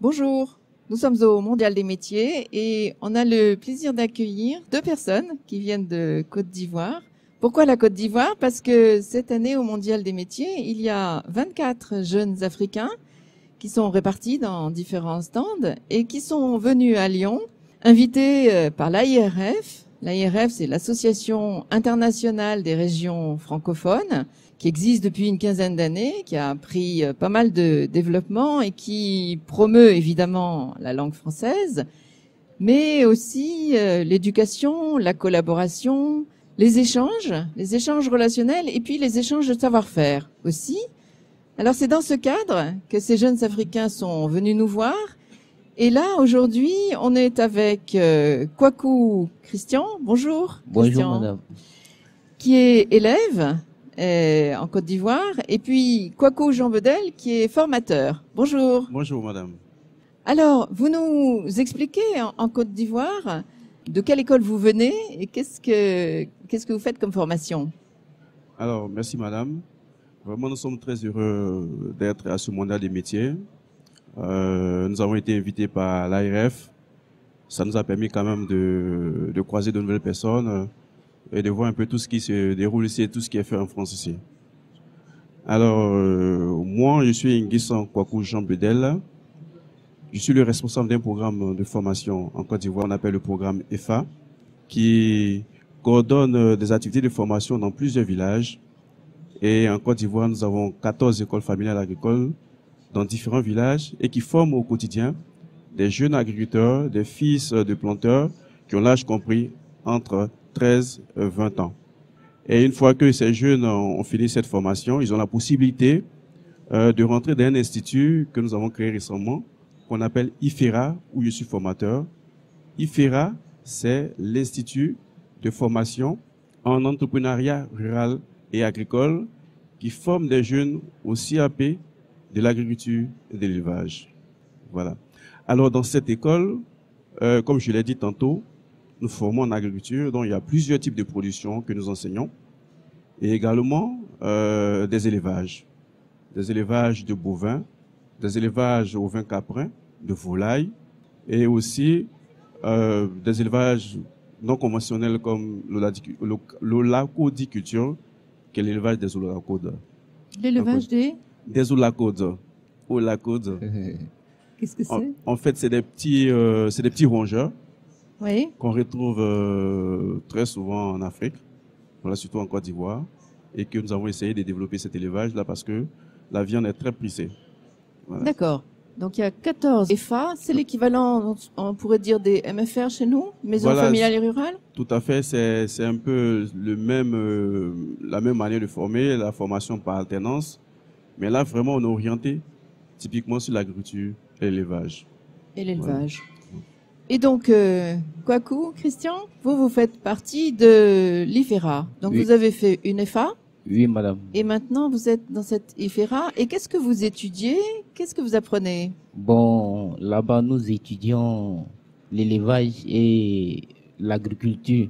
Bonjour, nous sommes au Mondial des métiers et on a le plaisir d'accueillir deux personnes qui viennent de Côte d'Ivoire. Pourquoi la Côte d'Ivoire? Parce que cette année au Mondial des métiers, il y a 24 jeunes Africains qui sont répartis dans différents stands et qui sont venus à Lyon, invités par l'AIRF. L'AIRF, c'est l'Association internationale des régions francophones, qui existe depuis une quinzaine d'années, qui a pris pas mal de développement et qui promeut évidemment la langue française, mais aussi l'éducation, la collaboration, les échanges relationnels et puis les échanges de savoir-faire aussi. Alors c'est dans ce cadre que ces jeunes Africains sont venus nous voir. Et là, aujourd'hui, on est avec Kwaku Christian. Bonjour. Bonjour, Christian, madame. qui est élève en Côte d'Ivoire. Et puis Kwaku Jean Bedel, qui est formateur. Bonjour. Bonjour, madame. Alors, vous nous expliquez en Côte d'Ivoire de quelle école vous venez et qu'est-ce que vous faites comme formation? Alors, merci, madame. Vraiment, nous sommes très heureux d'être à ce Mondial des métiers. Nous avons été invités par l'ARF. Ça nous a permis quand même de croiser de nouvelles personnes et de voir un peu tout ce qui se déroule ici, tout ce qui est fait en France ici. Alors, moi, je suis Nguissan Kwaku Jean Bedel. Je suis le responsable d'un programme de formation en Côte d'Ivoire, on appelle le programme EFA, qui coordonne des activités de formation dans plusieurs villages. Et en Côte d'Ivoire, nous avons 14 écoles familiales agricoles dans différents villages et qui forment au quotidien des jeunes agriculteurs, des fils de planteurs qui ont l'âge compris entre 13 et 20 ans. Et une fois que ces jeunes ont fini cette formation, ils ont la possibilité de rentrer dans un institut que nous avons créé récemment, qu'on appelle IFERA, où je suis formateur. IFERA, c'est l'Institut de formation en entrepreneuriat rural et agricole qui forme des jeunes au CAP de l'agriculture et de l'élevage. Voilà. Alors, dans cette école, comme je l'ai dit tantôt, nous formons en agriculture, donc il y a plusieurs types de production que nous enseignons, et également des élevages de bovins, des élevages aux vins caprins, de volailles, et aussi des élevages non conventionnels comme l'holacodiculture, qui est l'élevage des holacodes. L'élevage des holacodes. Holacodes. Qu'est-ce que c'est? En fait, c'est des petits rongeurs, Oui. qu'on retrouve très souvent en Afrique, voilà, surtout en Côte d'Ivoire, et que nous avons essayé de développer cet élevage-là parce que la viande est très prisée. Voilà. D'accord. Donc il y a 14 EFA, c'est l'équivalent, on pourrait dire, des MFR chez nous, Maisons familiales et rurales? Tout à fait, c'est un peu la même manière de former, la formation par alternance, mais là vraiment on est orienté typiquement sur l'agriculture et l'élevage. Et l'élevage. Voilà. Et donc, Kwaku, Christian, vous faites partie de l'IFERA. Donc Oui. vous avez fait une EFA. Oui, madame. Et maintenant, vous êtes dans cette IFERA. Et qu'est-ce que vous étudiez? Qu'est-ce que vous apprenez? Bon, là-bas, nous étudions l'élevage et l'agriculture.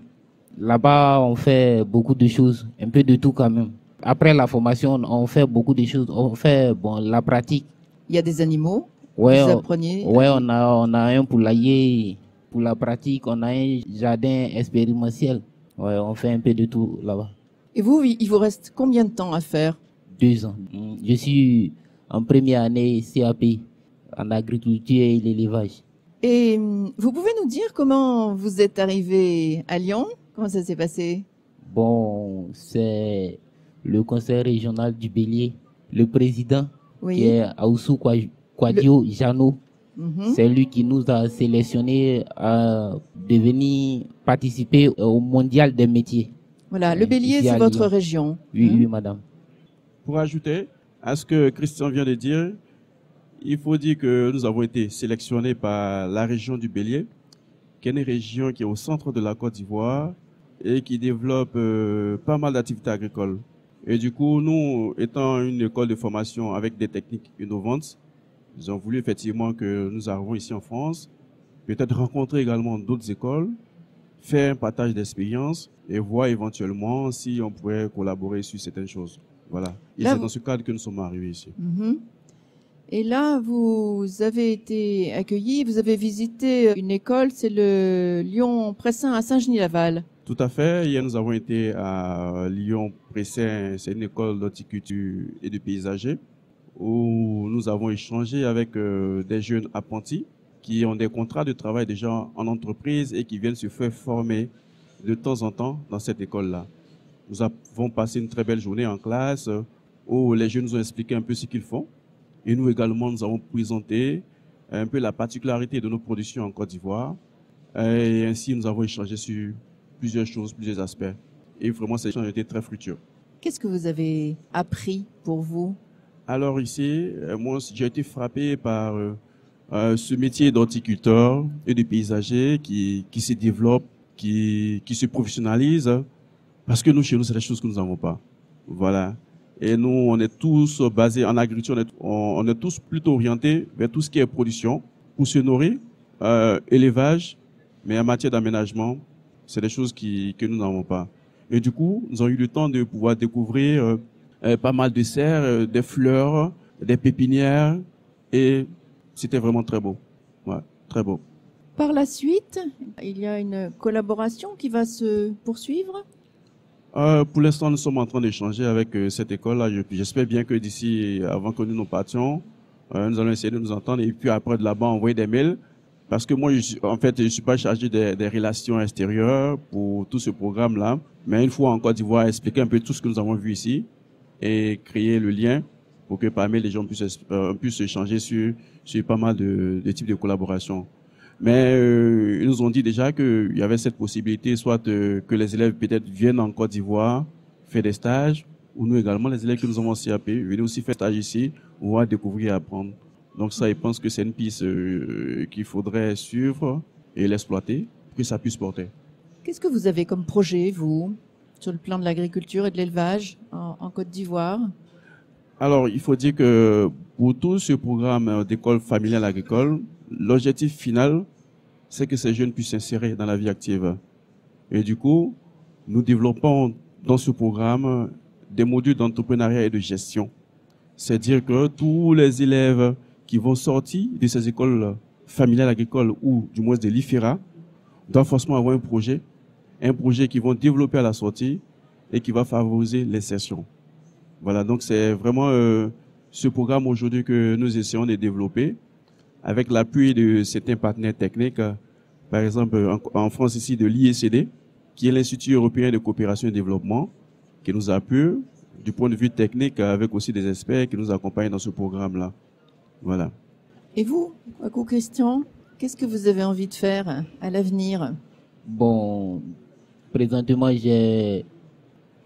Là-bas, on fait beaucoup de choses, un peu de tout quand même. Après la formation, on fait beaucoup de choses. On fait, la pratique. Il y a des animaux. Ouais, vous apprenez. Ouais, on a un poulailler pour la pratique. On a un jardin expérimental. Ouais, on fait un peu de tout là-bas. Et vous, il vous reste combien de temps à faire? 2 ans. Je suis en première année CAP en agriculture et l'élevage. Et vous pouvez nous dire comment vous êtes arrivé à Lyon? Comment ça s'est passé? Bon, c'est le conseil régional du Bélier, le président, Oui. qui est Aoussou Kwadio Jano. Mhm. C'est lui qui nous a sélectionnés à devenir participer au mondial des métiers. Voilà, le Bélier, Ici c'est à votre Lyon. région. Oui, oui, madame. Pour ajouter à ce que Christian vient de dire, il faut dire que nous avons été sélectionnés par la région du Bélier, qui est une région qui est au centre de la Côte d'Ivoire et qui développe pas mal d'activités agricoles. Et du coup, nous, étant une école de formation avec des techniques innovantes, nous avons voulu effectivement que nous arrivons ici en France, peut-être rencontrer également d'autres écoles, faire un partage d'expérience et voir éventuellement si on pourrait collaborer sur certaines choses. Voilà. Et Là, c'est dans ce cadre que nous sommes arrivés ici. Mhm. Et là, vous avez été accueillis, vous avez visité une école, c'est le Lyon-Pressin à Saint-Genis-Laval. Tout à fait. Hier, nous avons été à Lyon-Pressin, c'est une école d'horticulture et de paysager, où nous avons échangé avec des jeunes apprentis qui ont des contrats de travail déjà en entreprise et qui viennent se faire former de temps en temps dans cette école-là. Nous avons passé une très belle journée en classe où les jeunes nous ont expliqué un peu ce qu'ils font. Et nous également, nous avons présenté un peu la particularité de nos productions en Côte d'Ivoire. Et ainsi, nous avons échangé sur plusieurs choses, plusieurs aspects. Et vraiment, ces échanges ont été très fructueux. Qu'est-ce que vous avez appris pour vous? Alors ici, moi, j'ai été frappé par ce métier d'horticulteur et de paysager qui se développe, qui se professionnalise. Parce que nous, chez nous, c'est des choses que nous n'avons pas. Voilà. Et nous, on est tous basés en agriculture, on est tous plutôt orientés vers tout ce qui est production, pour se nourrir, élevage, mais en matière d'aménagement, c'est des choses que nous n'avons pas. Et du coup, nous avons eu le temps de pouvoir découvrir pas mal de serres, des fleurs, des pépinières, et c'était vraiment très beau. Ouais, très beau. Par la suite, il y a une collaboration qui va se poursuivre? Pour l'instant, nous sommes en train d'échanger avec cette école-là. J'espère bien que d'ici, avant que nous partions, nous allons essayer de nous entendre et puis après de là-bas envoyer des mails. Parce que moi, je suis pas chargé des relations extérieures pour tout ce programme-là. Mais une fois en Côte d'Ivoire, expliquer un peu tout ce que nous avons vu ici et créer le lien pour que parmi les gens puissent échanger sur pas mal de types de collaboration. Mais ils nous ont dit déjà qu'il y avait cette possibilité, soit que les élèves peut-être viennent en Côte d'Ivoire faire des stages, ou nous également, les élèves que nous avons en CAP, venez aussi faire stage ici, on va découvrir et apprendre. Donc ça, je pense que c'est une piste qu'il faudrait suivre et l'exploiter pour que ça puisse porter. Qu'est-ce que vous avez comme projet, vous, sur le plan de l'agriculture et de l'élevage en Côte d'Ivoire? Alors, il faut dire que pour tout ce programme d'école familiale agricole, l'objectif final, c'est que ces jeunes puissent s'insérer dans la vie active. Et du coup, nous développons dans ce programme des modules d'entrepreneuriat et de gestion. C'est-à-dire que tous les élèves qui vont sortir de ces écoles familiales agricoles ou du moins de l'IFERA doivent forcément avoir un projet qu'ils vont développer à la sortie et qui va favoriser l'insertion. Voilà, donc c'est vraiment ce programme aujourd'hui que nous essayons de développer avec l'appui de certains partenaires techniques, par exemple en France ici de l'IECD, qui est l'Institut européen de coopération et développement, qui nous appuie du point de vue technique avec aussi des experts qui nous accompagnent dans ce programme-là. Voilà. Et vous, Kwaku Christian, qu'est-ce que vous avez envie de faire à l'avenir? Bon, présentement, j'ai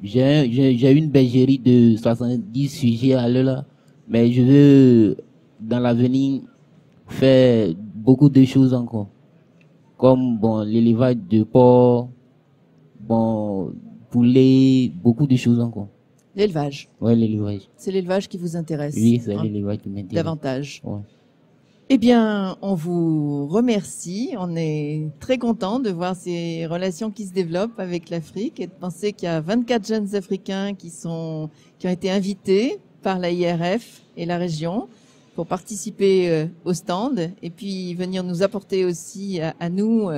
une bergerie de 70 sujets à l'heure là, mais je veux, dans l'avenir, faire beaucoup de choses encore. Comme, bon, l'élevage de porc, bon, poulet, beaucoup de choses encore. L'élevage. Ouais, l'élevage. C'est l'élevage qui vous intéresse. Oui, c'est l'élevage qui m'intéresse. Davantage. Ouais. Eh bien, on vous remercie. On est très content de voir ces relations qui se développent avec l'Afrique et de penser qu'il y a 24 jeunes Africains qui ont été invités par la IRF et la région pour participer au stand et puis venir nous apporter aussi à nous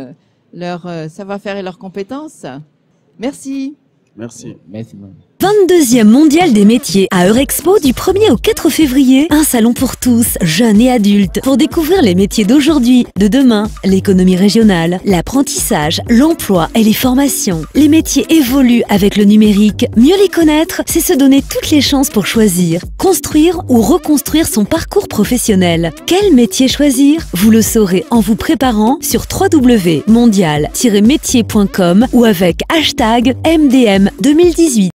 leur savoir-faire et leurs compétences. Merci. Merci. Merci, madame. 22e mondial des métiers à Eurexpo du 1er au 4 février. Un salon pour tous, jeunes et adultes, pour découvrir les métiers d'aujourd'hui, de demain, l'économie régionale, l'apprentissage, l'emploi et les formations. Les métiers évoluent avec le numérique. Mieux les connaître, c'est se donner toutes les chances pour choisir, construire ou reconstruire son parcours professionnel. Quel métier choisir? Vous le saurez en vous préparant sur www.mondial-métier.com ou avec #MDM 2018.